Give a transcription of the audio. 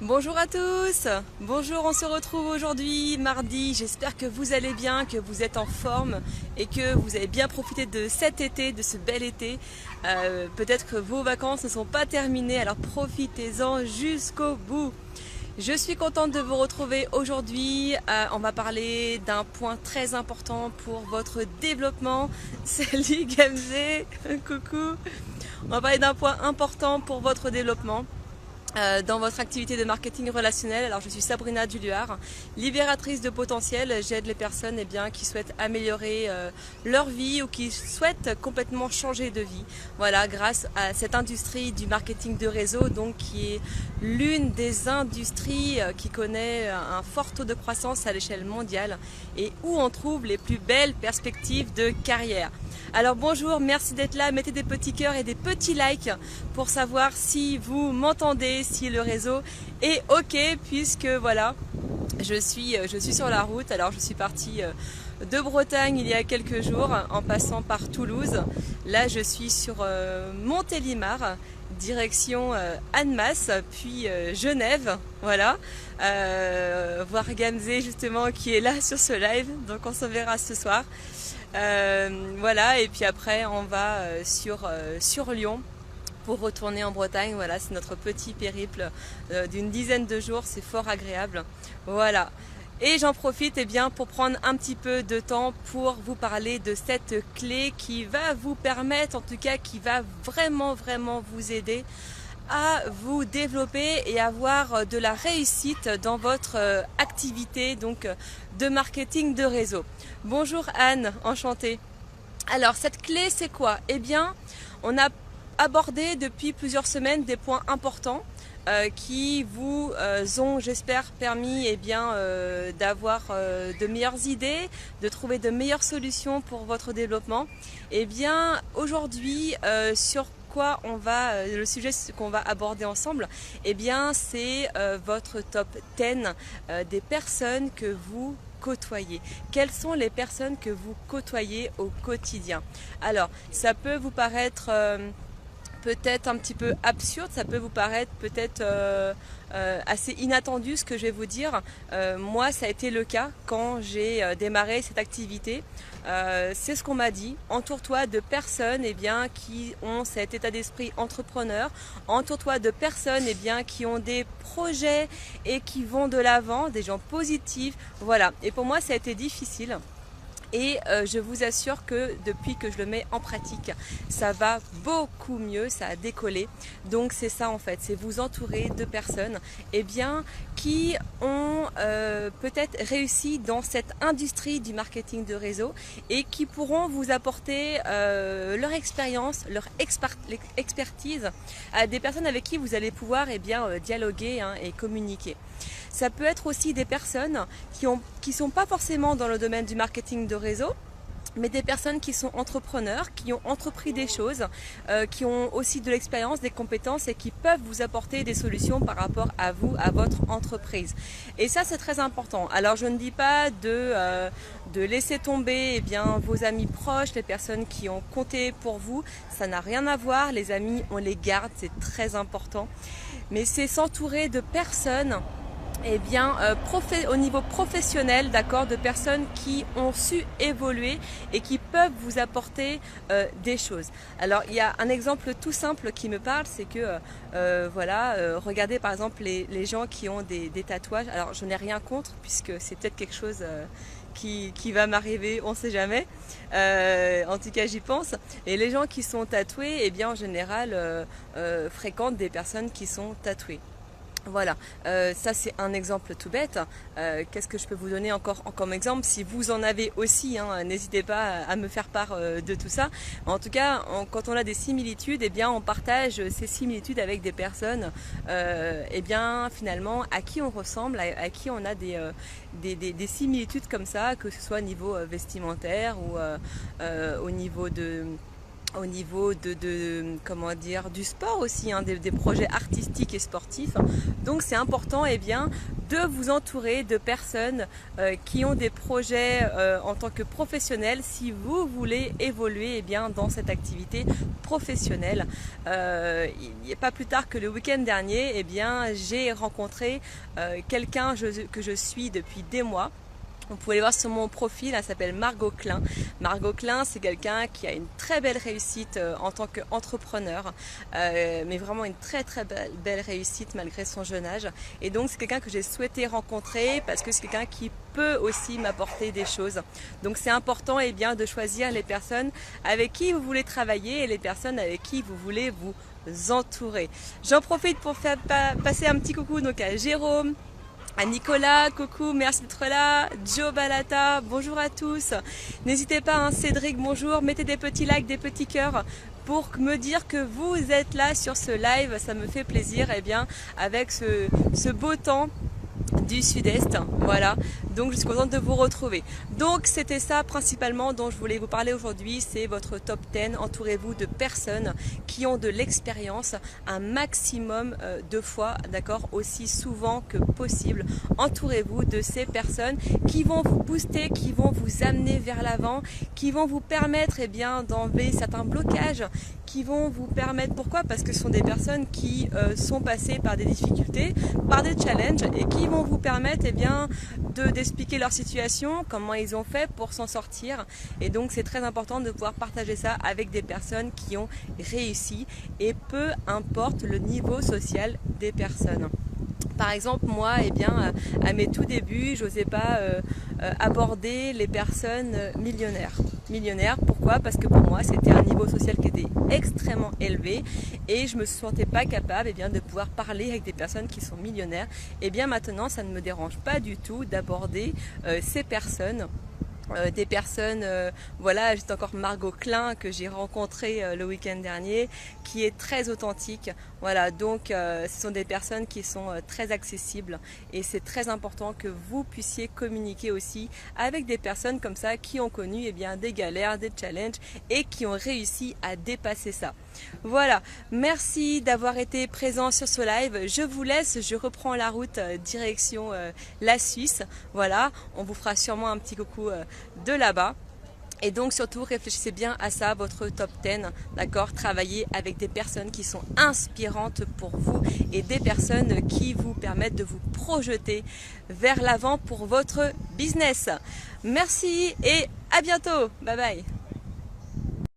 Bonjour à tous, bonjour, on se retrouve aujourd'hui mardi, j'espère que vous allez bien, que vous êtes en forme et que vous avez bien profité de cet été, de ce bel été. Peut-être que vos vacances ne sont pas terminées, alors profitez-en jusqu'au bout. Je suis contente de vous retrouver aujourd'hui. On va parler d'un point très important pour votre développement. Salut Gamze, coucou. On va parler d'un point important pour votre développement. Dans votre activité de marketing relationnel. Alors je suis Sabrina Duluard, libératrice de potentiel. J'aide les personnes qui souhaitent améliorer leur vie ou qui souhaitent complètement changer de vie. Voilà, grâce à cette industrie du marketing de réseau, donc qui est l'une des industries qui connaît un fort taux de croissance à l'échelle mondiale et où on trouve les plus belles perspectives de carrière. Alors bonjour, merci d'être là, mettez des petits cœurs et des petits likes pour savoir si vous m'entendez, si le réseau est ok, puisque voilà, je suis sur la route. Alors je suis partie de Bretagne il y a quelques jours en passant par Toulouse. Là je suis sur Montélimar, direction Annemasse, puis Genève, voilà. Voir Gamze justement qui est là sur ce live, donc on se verra ce soir. Voilà, et puis après on va sur Lyon pour retourner en Bretagne. Voilà, c'est notre petit périple d'une dizaine de jours, c'est fort agréable. Voilà. Et j'en profite pour prendre un petit peu de temps pour vous parler de cette clé qui va vous permettre, en tout cas qui va vraiment vous aider à vous développer et avoir de la réussite dans votre activité donc de marketing de réseau. Bonjour Anne, enchantée. Alors cette clé c'est quoi? Eh bien, on a abordé depuis plusieurs semaines des points importants qui vous ont, j'espère, permis d'avoir de meilleures idées, de trouver de meilleures solutions pour votre développement. Eh bien, aujourd'hui, sur quoi le sujet qu'on va aborder ensemble, eh bien, c'est votre top 10 des personnes que vous côtoyez. Quelles sont les personnes que vous côtoyez au quotidien? Alors, ça peut vous paraître peut-être un petit peu absurde, ça peut vous paraître peut-être assez inattendu ce que je vais vous dire. Moi, ça a été le cas quand j'ai démarré cette activité. C'est ce qu'on m'a dit. Entoure-toi de personnes qui ont cet état d'esprit entrepreneur. Entoure-toi de personnes qui ont des projets et qui vont de l'avant, des gens positifs. Voilà. Et pour moi, ça a été difficile. Et je vous assure que depuis que je le mets en pratique, ça va beaucoup mieux, ça a décollé. Donc c'est ça en fait, c'est vous entourer de personnes qui ont peut-être réussi dans cette industrie du marketing de réseau et qui pourront vous apporter leur expérience, leur expertise à des personnes avec qui vous allez pouvoir dialoguer et communiquer. Ça peut être aussi des personnes qui sont pas forcément dans le domaine du marketing de réseau, mais des personnes qui sont entrepreneurs, qui ont entrepris des choses, qui ont aussi de l'expérience, des compétences et qui peuvent vous apporter des solutions par rapport à vous, à votre entreprise. Et ça, c'est très important. Alors, je ne dis pas de laisser tomber vos amis proches, les personnes qui ont compté pour vous. Ça n'a rien à voir. Les amis, on les garde, c'est très important. Mais c'est s'entourer de personnes au niveau professionnel, d'accord, de personnes qui ont su évoluer et qui peuvent vous apporter des choses. Alors, il y a un exemple tout simple qui me parle, c'est que, regardez par exemple les gens qui ont des tatouages. Alors, je n'ai rien contre, puisque c'est peut-être quelque chose qui va m'arriver, on ne sait jamais. En tout cas, j'y pense. Et les gens qui sont tatoués, en général, fréquentent des personnes qui sont tatouées. Voilà, ça c'est un exemple tout bête. Qu'est-ce que je peux vous donner encore comme exemple? Si vous en avez aussi, n'hésitez pas à me faire part de tout ça. En tout cas, quand on a des similitudes, on partage ces similitudes avec des personnes finalement à qui on ressemble, à qui on a des similitudes comme ça, que ce soit au niveau vestimentaire ou au niveau comment dire, du sport aussi, des projets artistiques et sportifs. Donc c'est important de vous entourer de personnes qui ont des projets en tant que professionnels si vous voulez évoluer bien, dans cette activité professionnelle. Il n'y a pas plus tard que le week-end dernier, j'ai rencontré quelqu'un que je suis depuis des mois. Vous pouvez le voir sur mon profil, elle s'appelle Margot Klein. Margot Klein, c'est quelqu'un qui a une très belle réussite en tant qu'entrepreneur, mais vraiment une très belle réussite malgré son jeune âge. Et donc c'est quelqu'un que j'ai souhaité rencontrer parce que c'est quelqu'un qui peut aussi m'apporter des choses. Donc c'est important de choisir les personnes avec qui vous voulez travailler et les personnes avec qui vous voulez vous entourer. J'en profite pour faire passer un petit coucou donc à Jérôme, à Nicolas, coucou, merci d'être là, Joe Balata, bonjour à tous. N'hésitez pas, Cédric, bonjour, mettez des petits likes, des petits cœurs pour me dire que vous êtes là sur ce live, ça me fait plaisir, avec ce beau temps du sud-est, voilà, donc je suis contente de vous retrouver. Donc c'était ça principalement dont je voulais vous parler aujourd'hui, c'est votre top 10, entourez-vous de personnes qui ont de l'expérience un maximum de fois, d'accord, aussi souvent que possible. Entourez-vous de ces personnes qui vont vous booster, qui vont vous amener vers l'avant, qui vont vous permettre d'enlever certains blocages, qui vont vous permettre, pourquoi? Parce que ce sont des personnes qui sont passées par des difficultés, par des challenges et qui vont vous permettre d'expliquer leur situation, comment ils ont fait pour s'en sortir. Et donc c'est très important de pouvoir partager ça avec des personnes qui ont réussi et peu importe le niveau social des personnes. Par exemple, moi, à mes tout débuts, j'osais pas aborder les personnes millionnaires. Pourquoi? Parce que pour moi, c'était un niveau social qui était extrêmement élevé et je me sentais pas capable de pouvoir parler avec des personnes qui sont millionnaires. Maintenant, ça ne me dérange pas du tout d'aborder ces personnes. Des personnes, voilà, juste encore Margot Klein que j'ai rencontré le week-end dernier, qui est très authentique. Voilà, donc ce sont des personnes qui sont très accessibles et c'est très important que vous puissiez communiquer aussi avec des personnes comme ça qui ont connu des galères, des challenges et qui ont réussi à dépasser ça. Voilà, merci d'avoir été présent sur ce live. Je vous laisse, je reprends la route direction la Suisse. Voilà, on vous fera sûrement un petit coucou de là-bas. Et donc surtout réfléchissez bien à ça, votre top 10, d'accord? Travaillez avec des personnes qui sont inspirantes pour vous et des personnes qui vous permettent de vous projeter vers l'avant pour votre business. Merci et à bientôt, bye bye.